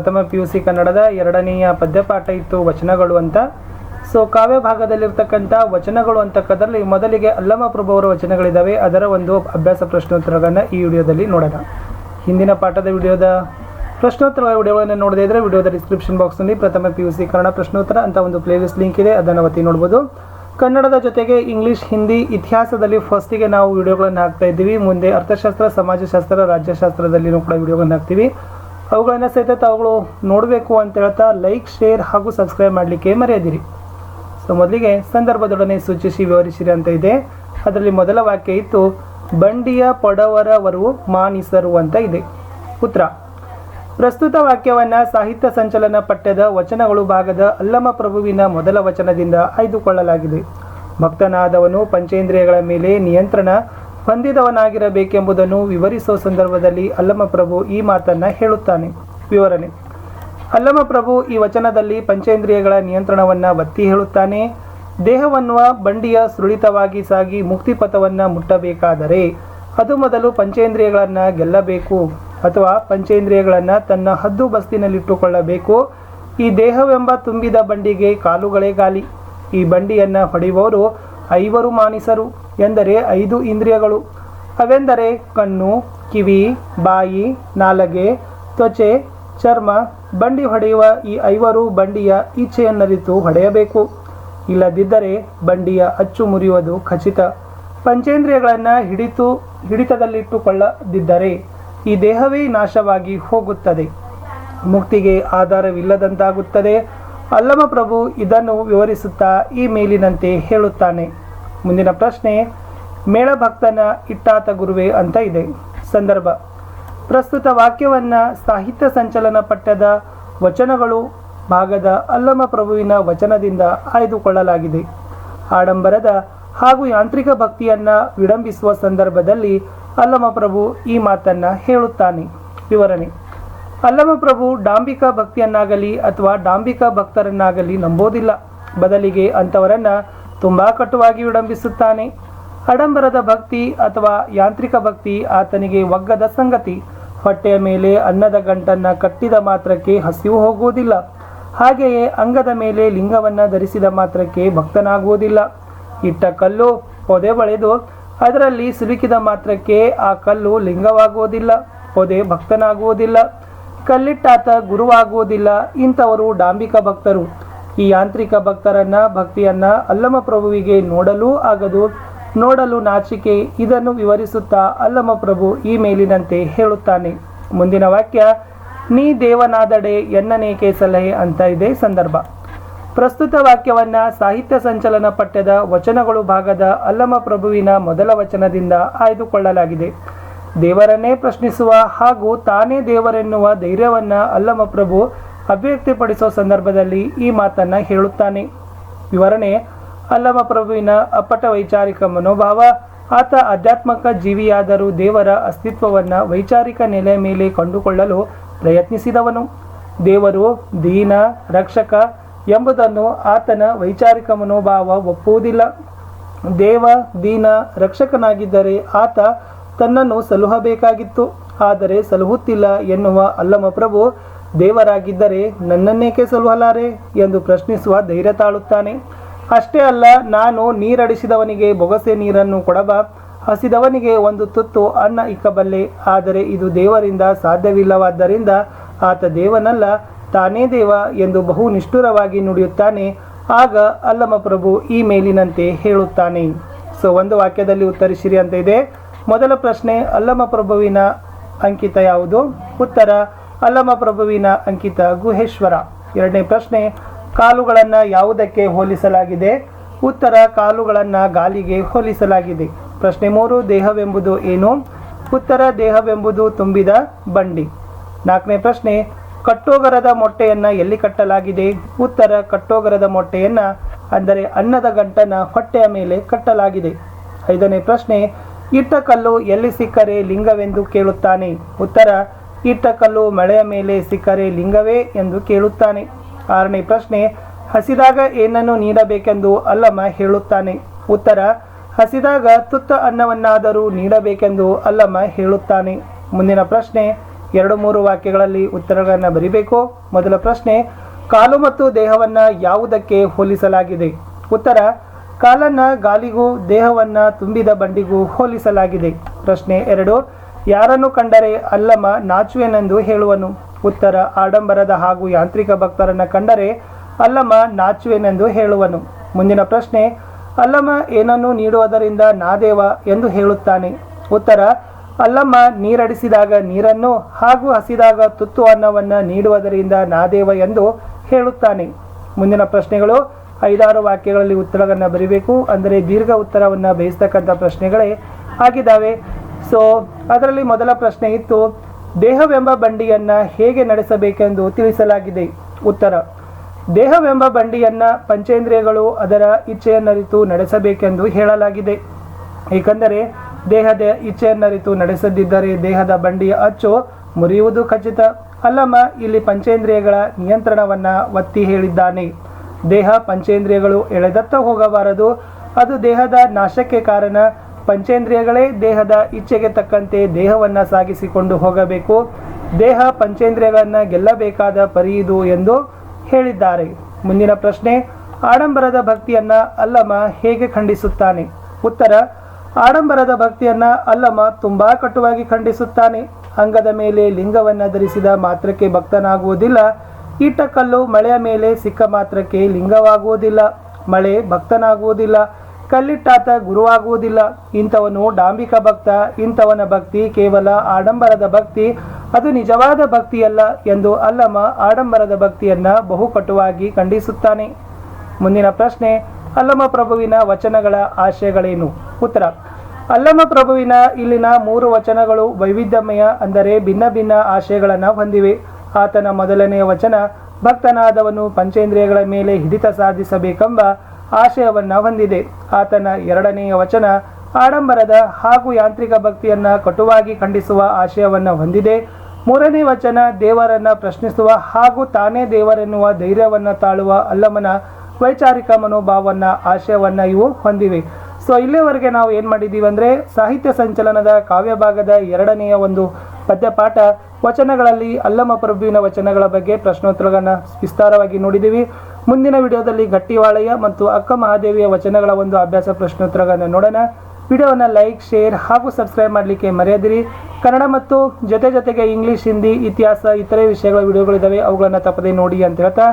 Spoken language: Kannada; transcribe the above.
ಪ್ರಥಮ PUC ಕನ್ನಡದ ಎರಡನೆಯ ಪದ್ಯಪಾಠ ಇತ್ತು ವಚನಗಳು ಅಂತ. ಸೊ ಕಾವ್ಯ ಭಾಗದಲ್ಲಿರ್ತಕ್ಕಂಥ ವಚನಗಳು ಅಂತಕ್ಕದ್ರಲ್ಲಿ ಮೊದಲಿಗೆ ಅಲ್ಲಮ ಪ್ರಭು ಅವರ ವಚನಗಳಿದ್ದಾವೆ. ಅದರ ಒಂದು ಅಭ್ಯಾಸ ಪ್ರಶ್ನೋತ್ತರಗಳನ್ನು ಈ ವಿಡಿಯೋದಲ್ಲಿ ನೋಡೋಣ. ಹಿಂದಿನ ಪಾಠದ ವಿಡಿಯೋದ ಪ್ರಶ್ನೋತ್ತರ ವಿಡಿಯೋಗಳನ್ನು ನೋಡದೇ ಇದ್ದರೆ ವಿಡಿಯೋದ ಡಿಸ್ಕ್ರಿಪ್ಷನ್ ಬಾಕ್ಸ್ನಲ್ಲಿ ಪ್ರಥಮ PUC ಕನ್ನಡ ಪ್ರಶ್ನೋತ್ತರ ಅಂತ ಒಂದು ಪ್ಲೇಲಿಸ್ಟ್ ಲಿಂಕ್ ಇದೆ, ಅದನ್ನು ಒತ್ತಿ ನೋಡ್ಬೋದು. ಕನ್ನಡದ ಜೊತೆಗೆ ಇಂಗ್ಲೀಷ್, ಹಿಂದಿ, ಇತಿಹಾಸದಲ್ಲಿ ಫಸ್ಟಿಗೆ ನಾವು ವಿಡಿಯೋಗಳನ್ನು ಹಾಕ್ತಾ ಇದ್ದೀವಿ. ಮುಂದೆ ಅರ್ಥಶಾಸ್ತ್ರ, ಸಮಾಜಶಾಸ್ತ್ರ, ರಾಜ್ಯಶಾಸ್ತ್ರದಲ್ಲಿನೂ ಕೂಡ ವಿಡಿಯೋಗಳನ್ನು ಹಾಕ್ತೀವಿ. ಅವುಗಳನ್ನು ಸಹಿತ ತಾವುಗಳು ನೋಡಬೇಕು ಅಂತ ಹೇಳ್ತಾ ಲೈಕ್, ಶೇರ್ ಹಾಗೂ ಸಬ್ಸ್ಕ್ರೈಬ್ ಮಾಡಲಿಕ್ಕೆ ಮರೆಯದಿರಿ. ಸೊ ಮೊದಲಿಗೆ ಸಂದರ್ಭದೊಡನೆ ಸೂಚಿಸಿ ವಿವರಿಸಿರಿ ಅಂತ ಇದೆ. ಅದರಲ್ಲಿ ಮೊದಲ ವಾಕ್ಯ ಇತ್ತು, ಬಂಡಿಯ ಪೊಡವರವರು ಮಾನಿಸರು ಅಂತ ಇದೆ. ಉತ್ತರ: ಪ್ರಸ್ತುತ ವಾಕ್ಯವನ್ನು ಸಾಹಿತ್ಯ ಸಂಚಲನ ಪಠ್ಯದ ವಚನಗಳು ಭಾಗದ ಅಲ್ಲಮ ಪ್ರಭುವಿನ ಮೊದಲ ವಚನದಿಂದ ಆಯ್ದುಕೊಳ್ಳಲಾಗಿದೆ. ಭಕ್ತನಾದವನು ಪಂಚೇಂದ್ರಿಯಗಳ ಮೇಲೆ ನಿಯಂತ್ರಣ ಹೊಂದಿದವನಾಗಿರಬೇಕೆಂಬುದನ್ನು ವಿವರಿಸುವ ಸಂದರ್ಭದಲ್ಲಿ ಅಲ್ಲಮ ಪ್ರಭು ಈ ಮಾತನ್ನು ಹೇಳುತ್ತಾನೆ. ವಿವರಣೆ: ಅಲ್ಲಮ ಪ್ರಭು ಈ ವಚನದಲ್ಲಿ ಪಂಚೇಂದ್ರಿಯಗಳ ನಿಯಂತ್ರಣವನ್ನು ಒತ್ತಿ ಹೇಳುತ್ತಾನೆ. ದೇಹವನ್ನುವ ಬಂಡಿಯ ಸುಳಿತವಾಗಿ ಸಾಗಿ ಮುಕ್ತಿಪಥವನ್ನು ಮುಟ್ಟಬೇಕಾದರೆ ಅದು ಮೊದಲು ಪಂಚೇಂದ್ರಿಯಗಳನ್ನು ಗೆಲ್ಲಬೇಕು ಅಥವಾ ಪಂಚೇಂದ್ರಿಯಗಳನ್ನು ತನ್ನ ಹದ್ದು ಬಸ್ತಿನಲ್ಲಿಟ್ಟುಕೊಳ್ಳಬೇಕು. ಈ ದೇಹವೆಂಬ ತುಂಬಿದ ಬಂಡಿಗೆ ಕಾಲುಗಳೇ ಗಾಲಿ. ಈ ಬಂಡಿಯನ್ನು ಹೊಡೆಯುವವರು 5 ಮಾನಿಸರು, ಎಂದರೆ 5 ಇಂದ್ರಿಯಗಳು. ಅವೆಂದರೆ ಕಣ್ಣು, ಕಿವಿ, ಬಾಯಿ, ನಾಲಗೆ, ತ್ವಚೆ, ಚರ್ಮ. ಬಂಡಿ ಹೊಡೆಯುವ ಈ 5 ಬಂಡಿಯ ಇಚ್ಛೆಯನ್ನರಿತು ಹೊಡೆಯಬೇಕು. ಇಲ್ಲದಿದ್ದರೆ ಬಂಡಿಯ ಅಚ್ಚು ಮುರಿಯುವುದು ಖಚಿತ. ಪಂಚೇಂದ್ರಿಯಗಳನ್ನು ಹಿಡಿತದಲ್ಲಿಟ್ಟುಕೊಳ್ಳದಿದ್ದರೆ ಈ ದೇಹವೇ ನಾಶವಾಗಿ ಹೋಗುತ್ತದೆ, ಮುಕ್ತಿಗೆ ಆಧಾರವಿಲ್ಲದಂತಾಗುತ್ತದೆ. ಅಲ್ಲಮ ಪ್ರಭು ಇದನ್ನು ವಿವರಿಸುತ್ತಾ ಈ ಮೇಲಿನಂತೆ ಹೇಳುತ್ತಾನೆ. ಮುಂದಿನ ಪ್ರಶ್ನೆ, ಮೇಳಭಕ್ತನ ಇಟ್ಟಾತ ಗುರುವೇ ಅಂತ ಇದೆ. ಸಂದರ್ಭ: ಪ್ರಸ್ತುತ ವಾಕ್ಯವನ್ನು ಸಾಹಿತ್ಯ ಸಂಚಲನ ಪಠ್ಯದ ವಚನಗಳು ಭಾಗದ ಅಲ್ಲಮ ಪ್ರಭುವಿನ ವಚನದಿಂದ ಆಯ್ದುಕೊಳ್ಳಲಾಗಿದೆ. ಆಡಂಬರದ ಹಾಗೂ ಯಾಂತ್ರಿಕ ಭಕ್ತಿಯನ್ನು ವಿಡಂಬಿಸುವ ಸಂದರ್ಭದಲ್ಲಿ ಅಲ್ಲಮ ಪ್ರಭು ಈ ಮಾತನ್ನು ಹೇಳುತ್ತಾನೆ. ವಿವರಣೆ: ಅಲ್ಲಮ ಪ್ರಭು ಡಾಂಬಿಕ ಭಕ್ತಿಯನ್ನಾಗಲಿ ಅಥವಾ ಡಾಂಬಿಕ ಭಕ್ತರನ್ನಾಗಲಿ ನಂಬೋದಿಲ್ಲ. ಬದಲಿಗೆ ಅಂಥವರನ್ನು ತುಂಬ ಕಟುವಾಗಿ ವಿಡಂಬಿಸುತ್ತಾನೆ. ಆಡಂಬರದ ಭಕ್ತಿ ಅಥವಾ ಯಾಂತ್ರಿಕ ಭಕ್ತಿ ಆತನಿಗೆ ಒಗ್ಗದ ಸಂಗತಿ. ಹೊಟ್ಟೆಯ ಮೇಲೆ ಅನ್ನದ ಗಂಟನ್ನು ಕಟ್ಟಿದ ಮಾತ್ರಕ್ಕೆ ಹಸಿವು ಹೋಗುವುದಿಲ್ಲ. ಹಾಗೆಯೇ ಅಂಗದ ಮೇಲೆ ಲಿಂಗವನ್ನು ಧರಿಸಿದ ಮಾತ್ರಕ್ಕೆ ಭಕ್ತನಾಗುವುದಿಲ್ಲ. ಇಟ್ಟ ಕಲ್ಲು ಪೊದೆ ಬಳೆದು ಅದರಲ್ಲಿ ಸಿಲುಕಿದ ಮಾತ್ರಕ್ಕೆ ಆ ಕಲ್ಲು ಲಿಂಗವಾಗುವುದಿಲ್ಲ, ಪೊದೆ ಭಕ್ತನಾಗುವುದಿಲ್ಲ. ಕಲ್ಲಿಟ್ಟಾತ ಗುರುವಾಗುವುದಿಲ್ಲ. ಇಂಥವರು ಡಾಂಬಿಕ ಭಕ್ತರು. ಈ ಯಾಂತ್ರಿಕ ಭಕ್ತಿಯನ್ನು ಅಲ್ಲಮ ಪ್ರಭುವಿಗೆ ನೋಡಲೂ ಆಗದು, ನೋಡಲು ನಾಚಿಕೆ. ಇದನ್ನು ವಿವರಿಸುತ್ತಾ ಅಲ್ಲಮ ಪ್ರಭು ಈ ಮೇಲಿನಂತೆ ಹೇಳುತ್ತಾನೆ. ಮುಂದಿನ ವಾಕ್ಯ, ನೀ ದೇವನಾದಡೆ ಎನ್ನನೇಕೆ ಸಲಹೆ ಅಂತ ಇದೆ. ಸಂದರ್ಭ: ಪ್ರಸ್ತುತ ವಾಕ್ಯವನ್ನು ಸಾಹಿತ್ಯ ಸಂಚಲನ ಪಠ್ಯದ ವಚನಗಳು ಭಾಗದ ಅಲ್ಲಮ ಪ್ರಭುವಿನ ಮೊದಲ ವಚನದಿಂದ ಆಯ್ದುಕೊಳ್ಳಲಾಗಿದೆ. ದೇವರನ್ನೇ ಪ್ರಶ್ನಿಸುವ ಹಾಗೂ ತಾನೇ ದೇವರೆನ್ನುವ ಧೈರ್ಯವನ್ನು ಅಲ್ಲಮ ಪ್ರಭು ಅಭಿವ್ಯಕ್ತಿಪಡಿಸುವ ಸಂದರ್ಭದಲ್ಲಿ ಈ ಮಾತನ್ನು ಹೇಳುತ್ತಾನೆ. ವಿವರಣೆ: ಅಲ್ಲಮ ಪ್ರಭುವಿನ ಅಪ್ಪಟ ವೈಚಾರಿಕ ಮನೋಭಾವ. ಆತ ಆಧ್ಯಾತ್ಮಿಕ ಜೀವಿಯಾದರೂ ದೇವರ ಅಸ್ತಿತ್ವವನ್ನು ವೈಚಾರಿಕ ನೆಲೆಯ ಮೇಲೆ ಕಂಡುಕೊಳ್ಳಲು ಪ್ರಯತ್ನಿಸಿದವನು. ದೇವರು ದೀನ, ರಕ್ಷಕ ಎಂಬುದನ್ನು ಆತನ ವೈಚಾರಿಕ ಮನೋಭಾವ ಒಪ್ಪುವುದಿಲ್ಲ. ದೇವ ದೀನ ರಕ್ಷಕನಾಗಿದ್ದರೆ ಆತ ತನ್ನನ್ನು ಸಲುಹಬೇಕಾಗಿತ್ತು, ಆದರೆ ಸಲುಹುತ್ತಿಲ್ಲ ಎನ್ನುವ ಅಲ್ಲಮ ಪ್ರಭು ದೇವರಾಗಿದ್ದರೆ ನನ್ನನ್ನೇಕೆ ಸಲುಹಲಾರೆ ಎಂದು ಪ್ರಶ್ನಿಸುವ ಧೈರ್ಯ ತಾಳುತ್ತಾನೆ. ಅಷ್ಟೇ ಅಲ್ಲ, ನಾನು ನೀರಡಿಸಿದವನಿಗೆ ಬೊಗಸೆ ನೀರನ್ನು ಕೊಡಬ, ಹಸಿದವನಿಗೆ ಒಂದು ತುತ್ತು ಅನ್ನ ಇಕ್ಕಬಲ್ಲೆ, ಆದರೆ ಇದು ದೇವರಿಂದ ಸಾಧ್ಯವಿಲ್ಲವಾದ್ದರಿಂದ ಆತ ದೇವನಲ್ಲ, ತಾನೇ ದೇವ ಎಂದು ಬಹು ನಿಷ್ಠುರವಾಗಿ ನುಡಿಯುತ್ತಾನೆ. ಆಗ ಅಲ್ಲಮ ಪ್ರಭು ಈ ಮೇಲಿನಂತೆ ಹೇಳುತ್ತಾನೆ. ಸೊ ಒಂದು ವಾಕ್ಯದಲ್ಲಿ ಉತ್ತರಿಸಿರಿ ಅಂತ ಇದೆ. ಮೊದಲ ಪ್ರಶ್ನೆ, ಅಲ್ಲಮ ಪ್ರಭುವಿನ ಅಂಕಿತ ಯಾವುದು? ಉತ್ತರ: ಅಲ್ಲಮ ಪ್ರಭುವಿನ ಅಂಕಿತ ಗುಹೇಶ್ವರ. ಎರಡನೇ ಪ್ರಶ್ನೆ, ಕಾಲುಗಳನ್ನು ಯಾವುದಕ್ಕೆ ಹೋಲಿಸಲಾಗಿದೆ? ಉತ್ತರ: ಕಾಲುಗಳನ್ನು ಗಾಲಿಗೆ ಹೋಲಿಸಲಾಗಿದೆ. ಪ್ರಶ್ನೆ 3, ದೇಹವೆಂಬುದು ಏನು? ಉತ್ತರ: ದೇಹವೆಂಬುದು ತುಂಬಿದ ಬಂಡಿ. ನಾಲ್ಕನೇ ಪ್ರಶ್ನೆ, ಕಟ್ಟೋಗರದ ಮೊಟ್ಟೆಯನ್ನು ಎಲ್ಲಿ ಕಟ್ಟಲಾಗಿದೆ? ಉತ್ತರ: ಕಟ್ಟೋಗರದ ಮೊಟ್ಟೆಯನ್ನು ಅಂದರೆ ಅನ್ನದ ಗಂಟನ್ನು ಹೊಟ್ಟೆಯ ಮೇಲೆ ಕಟ್ಟಲಾಗಿದೆ. ಐದನೇ ಪ್ರಶ್ನೆ, ಇಟ್ಟ ಕಲ್ಲು ಎಲ್ಲಿ ಸಿಕ್ಕರೆ ಲಿಂಗವೆಂದು ಕೇಳುತ್ತಾನೆ? ಉತ್ತರ: ಇಟ್ಟ ಕಲ್ಲು ಮಳೆಯ ಮೇಲೆ ಸಿಕ್ಕರೆ ಲಿಂಗವೇ ಎಂದು ಕೇಳುತ್ತಾನೆ. ಆರನೇ ಪ್ರಶ್ನೆ, ಹಸಿದಾಗ ಏನನ್ನು ನೀಡಬೇಕೆಂದು ಅಲ್ಲಮ ಹೇಳುತ್ತಾನೆ? ಉತ್ತರ: ಹಸಿದಾಗ ತುತ್ತ ಅನ್ನವನ್ನಾದರೂ ನೀಡಬೇಕೆಂದು ಅಲ್ಲಮ ಹೇಳುತ್ತಾನೆ. ಮುಂದಿನ ಪ್ರಶ್ನೆ, 2-3 ವಾಕ್ಯಗಳಲ್ಲಿ ಉತ್ತರಗಳನ್ನು ಬರೀಬೇಕು. ಮೊದಲ ಪ್ರಶ್ನೆ, ಕಾಲು ಮತ್ತು ದೇಹವನ್ನು ಯಾವುದಕ್ಕೆ ಹೋಲಿಸಲಾಗಿದೆ? ಉತ್ತರ, ಕಾಲನ್ನು ಗಾಲಿಗೂ ದೇಹವನ್ನು ತುಂಬಿದ ಬಂಡಿಗೂ ಹೋಲಿಸಲಾಗಿದೆ. ಪ್ರಶ್ನೆ 2, ಯಾರನ್ನು ಕಂಡರೆ ಅಲ್ಲಮ ನಾಚುವೆನೆಂದು ಹೇಳುವನು? ಉತ್ತರ, ಆಡಂಬರದ ಹಾಗೂ ಯಾಂತ್ರಿಕ ಭಕ್ತರನ್ನು ಕಂಡರೆ ಅಲ್ಲಮ ನಾಚುವೆನೆಂದು ಹೇಳುವನು. ಮುಂದಿನ ಪ್ರಶ್ನೆ, ಅಲ್ಲಮ ಏನನ್ನು ನೀಡುವುದರಿಂದ ನಾದೇವ ಎಂದು ಹೇಳುತ್ತಾನೆ? ಉತ್ತರ, ಅಲ್ಲಮ್ಮ ನೀರಡಿಸಿದಾಗ ನೀರನ್ನು ಹಾಗೂ ಹಸಿದಾಗ ತುತ್ತು ಅನ್ನವನ್ನು ನೀಡುವುದರಿಂದ ನಾದೇವ ಎಂದು ಹೇಳುತ್ತಾನೆ. ಮುಂದಿನ ಪ್ರಶ್ನೆಗಳು 5-6 ವಾಕ್ಯಗಳಲ್ಲಿ ಉತ್ತರಗಳನ್ನು ಬರೀಬೇಕು. ಅಂದರೆ ದೀರ್ಘ ಉತ್ತರವನ್ನು ಬಯಸ್ತಕ್ಕಂಥ ಪ್ರಶ್ನೆಗಳೇ ಆಗಿದ್ದಾವೆ. ಸೊ ಅದರಲ್ಲಿ ಮೊದಲ ಪ್ರಶ್ನೆ ಇತ್ತು, ದೇಹವೆಂಬ ಬಂಡಿಯನ್ನು ಹೇಗೆ ನಡೆಸಬೇಕೆಂದು ತಿಳಿಸಲಾಗಿದೆ? ಉತ್ತರ, ದೇಹವೆಂಬ ಬಂಡಿಯನ್ನು ಪಂಚೇಂದ್ರಿಯಗಳು ಅದರ ಇಚ್ಛೆಯನ್ನರಿತು ನಡೆಸಬೇಕೆಂದು ಹೇಳಲಾಗಿದೆ. ಏಕೆಂದರೆ ದೇಹದ ಇಚ್ಛೆಯನ್ನರಿತು ನಡೆಸದಿದ್ದರೆ ದೇಹದ ಬಂಡಿಯ ಅಚ್ಚು ಮುರಿಯುವುದು ಖಚಿತ. ಅಲ್ಲಮ ಇಲ್ಲಿ ಪಂಚೇಂದ್ರಿಯಗಳ ನಿಯಂತ್ರಣವನ್ನು ಒತ್ತಿ ಹೇಳಿದ್ದಾನೆ. ದೇಹ ಪಂಚೇಂದ್ರಿಯಗಳು ಎಳೆದತ್ತ ಹೋಗಬಾರದು, ಅದು ದೇಹದ ನಾಶಕ್ಕೆ ಕಾರಣ. ಪಂಚೇಂದ್ರಿಯಗಳೇ ದೇಹದ ಇಚ್ಛೆಗೆ ತಕ್ಕಂತೆ ದೇಹವನ್ನು ಸಾಗಿಸಿಕೊಂಡು ಹೋಗಬೇಕು. ದೇಹ ಪಂಚೇಂದ್ರಿಯಗಳನ್ನು ಗೆಲ್ಲಬೇಕಾದ ಪರಿಯಿದು ಎಂದು ಹೇಳಿದ್ದಾರೆ. ಮುಂದಿನ ಪ್ರಶ್ನೆ, ಆಡಂಬರದ ಭಕ್ತಿಯನ್ನು ಅಲ್ಲಮ ಹೇಗೆ ಖಂಡಿಸುತ್ತಾನೆ? ಉತ್ತರ, ಆಡಂಬರದ ಭಕ್ತಿಯನ್ನು ಅಲ್ಲಮ ತುಂಬ ಕಟುವಾಗಿ ಖಂಡಿಸುತ್ತಾನೆ. ಅಂಗದ ಮೇಲೆ ಲಿಂಗವನ್ನು ಧರಿಸಿದ ಮಾತ್ರಕ್ಕೆ ಭಕ್ತನಾಗುವುದಿಲ್ಲ. ಈಟಕಲ್ಲು ಮಳೆಯ ಮೇಲೆ ಸಿಕ್ಕ ಮಾತ್ರಕ್ಕೆ ಲಿಂಗವಾಗುವುದಿಲ್ಲ. ಮಳೆ ಭಕ್ತನಾಗುವುದಿಲ್ಲ. ಕಲ್ಲಿಟ್ಟಾತ ಗುರುವಾಗುವುದಿಲ್ಲ. ಇಂಥವನು ಡಾಂಬಿಕ ಭಕ್ತ. ಇಂಥವನ ಭಕ್ತಿ ಕೇವಲ ಆಡಂಬರದ ಭಕ್ತಿ, ಅದು ನಿಜವಾದ ಭಕ್ತಿಯಲ್ಲ ಎಂದು ಅಲ್ಲಮ ಆಡಂಬರದ ಭಕ್ತಿಯನ್ನು ಬಹು ಕಟುವಾಗಿ ಖಂಡಿಸುತ್ತಾನೆ. ಮುಂದಿನ ಪ್ರಶ್ನೆ, ಅಲ್ಲಮ ಪ್ರಭುವಿನ ವಚನಗಳ ಆಶಯಗಳೇನು? ಉತ್ತರ, ಅಲ್ಲಮ ಪ್ರಭುವಿನ ಇಲ್ಲಿನ 3 ವಚನಗಳು ವೈವಿಧ್ಯಮಯ, ಅಂದರೆ ಭಿನ್ನ ಭಿನ್ನ ಆಶಯಗಳನ್ನು ಹೊಂದಿವೆ. ಆತನ ಮೊದಲನೆಯ ವಚನ ಭಕ್ತನಾದವನು ಪಂಚೇಂದ್ರಿಯಗಳ ಮೇಲೆ ಹಿಡಿತ ಸಾಧಿಸಬೇಕೆಂಬ ಆಶಯವನ್ನು ಹೊಂದಿದೆ. ಆತನ 2ನೆಯ ವಚನ ಆಡಂಬರದ ಹಾಗೂ ಯಾಂತ್ರಿಕ ಭಕ್ತಿಯನ್ನು ಕಟುವಾಗಿ ಖಂಡಿಸುವ ಆಶಯವನ್ನು ಹೊಂದಿದೆ. 3ನೇ ವಚನ ದೇವರನ್ನು ಪ್ರಶ್ನಿಸುವ ಹಾಗೂ ತಾನೇ ದೇವರೆನ್ನುವ ಧೈರ್ಯವನ್ನು ತಾಳುವ ಅಲ್ಲಮನ ವೈಚಾರಿಕ ಮನೋಭಾವವನ್ನು ಆಶಯವನ್ನು ಇವು ಹೊಂದಿವೆ. ಸೊ ಇಲ್ಲಿವರೆಗೆ ನಾವು ಏನು ಮಾಡಿದ್ದೀವಿ ಅಂದರೆ ಸಾಹಿತ್ಯ ಸಂಚಲನದ ಕಾವ್ಯಭಾಗದ 2ನೆಯ ಒಂದು ಪದ್ಯಪಾಠ ವಚನಗಳಲ್ಲಿ ಅಲ್ಲಮ ಪ್ರಭುವಿನ ವಚನಗಳ ಬಗ್ಗೆ ಪ್ರಶ್ನೋತ್ತರಗಳನ್ನು ವಿಸ್ತಾರವಾಗಿ ನೋಡಿದ್ದೀವಿ. ಮುಂದಿನ ವಿಡಿಯೋದಲ್ಲಿ ಗಟ್ಟಿವಾಳಯ್ಯ ಮತ್ತು ಅಕ್ಕ ಮಹಾದೇವಿಯ ವಚನಗಳ ಒಂದು ಅಭ್ಯಾಸ ಪ್ರಶ್ನೋತ್ತರಗಳನ್ನು ನೋಡೋಣ. ವಿಡಿಯೋವನ್ನು ಲೈಕ್, ಶೇರ್ ಹಾಗೂ ಸಬ್ಸ್ಕ್ರೈಬ್ ಮಾಡಲಿಕ್ಕೆ ಮರೆಯದಿರಿ. ಕನ್ನಡ ಮತ್ತು ಜೊತೆಗೆ ಇಂಗ್ಲೀಷ್, ಹಿಂದಿ, ಇತಿಹಾಸ, ಇತರೆ ವಿಷಯಗಳ ವಿಡಿಯೋಗಳಿದ್ದಾವೆ, ಅವುಗಳನ್ನು ತಪ್ಪದೇ ನೋಡಿ ಅಂತ ಹೇಳ್ತಾ